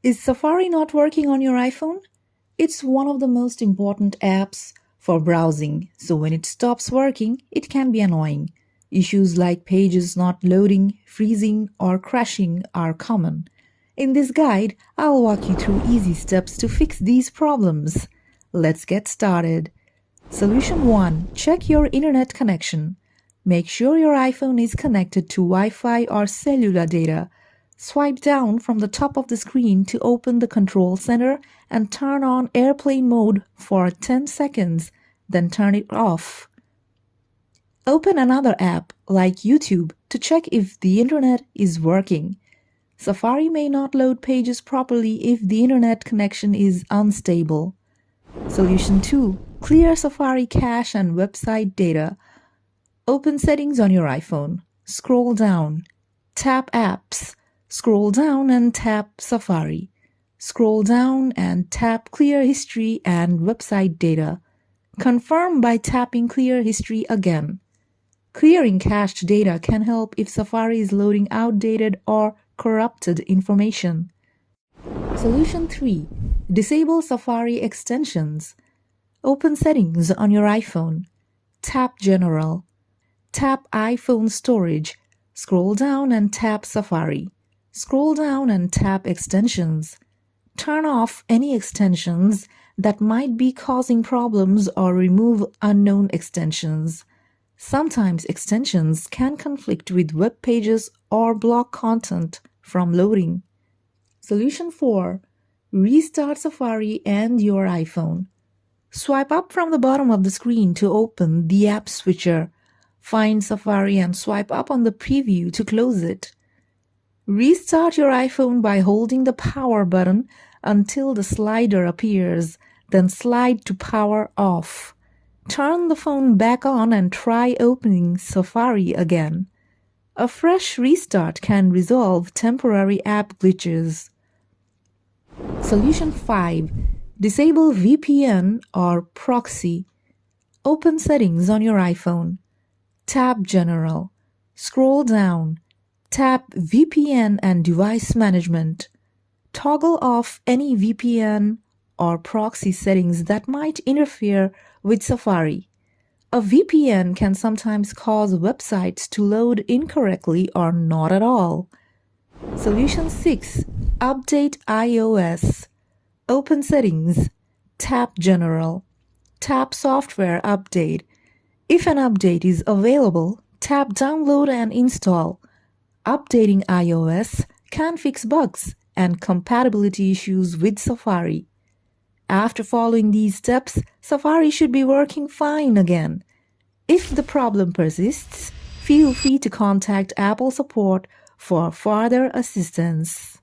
Is Safari not working on your iPhone? It's one of the most important apps for browsing, so when it stops working, it can be annoying. Issues like pages not loading, freezing, or crashing are common. In this guide, I'll walk you through easy steps to fix these problems. Let's get started. Solution 1. Check your internet connection. Make sure your iPhone is connected to Wi-Fi or cellular data. Swipe down from the top of the screen to open the control center and turn on airplane mode for 10 seconds, then turn it off. Open another app like YouTube to check if the internet is working. Safari may not load pages properly if the internet connection is unstable. Solution 2. Clear Safari cache and website data. Open Settings on your iPhone. Scroll down. Tap Apps. Scroll down and tap Safari. Scroll down and tap Clear History and Website Data. Confirm by tapping Clear History again. Clearing cached data can help if Safari is loading outdated or corrupted information. Solution 3. Disable Safari extensions. Open Settings on your iPhone. Tap General. Tap iPhone Storage. Scroll down and tap Safari. Scroll down and tap Extensions. Turn off any extensions that might be causing problems or remove unknown extensions. Sometimes extensions can conflict with web pages or block content from loading. Solution 4. Restart Safari and your iPhone. Swipe up from the bottom of the screen to open the app switcher. Find Safari and swipe up on the preview to close it. Restart your iPhone by holding the power button until the slider appears, then slide to power off. Turn the phone back on and try opening Safari again. A fresh restart can resolve temporary app glitches. Solution 5. Disable VPN or Proxy. Open Settings on your iPhone. Tap General. Scroll down. Tap VPN and Device Management. Toggle off any VPN or proxy settings that might interfere with Safari. A VPN can sometimes cause websites to load incorrectly or not at all. Solution 6. Update iOS. Open Settings. Tap General. Tap Software Update. If an update is available, tap Download and Install. Updating iOS can fix bugs and compatibility issues with Safari. After following these steps, Safari should be working fine again. If the problem persists, feel free to contact Apple support for further assistance.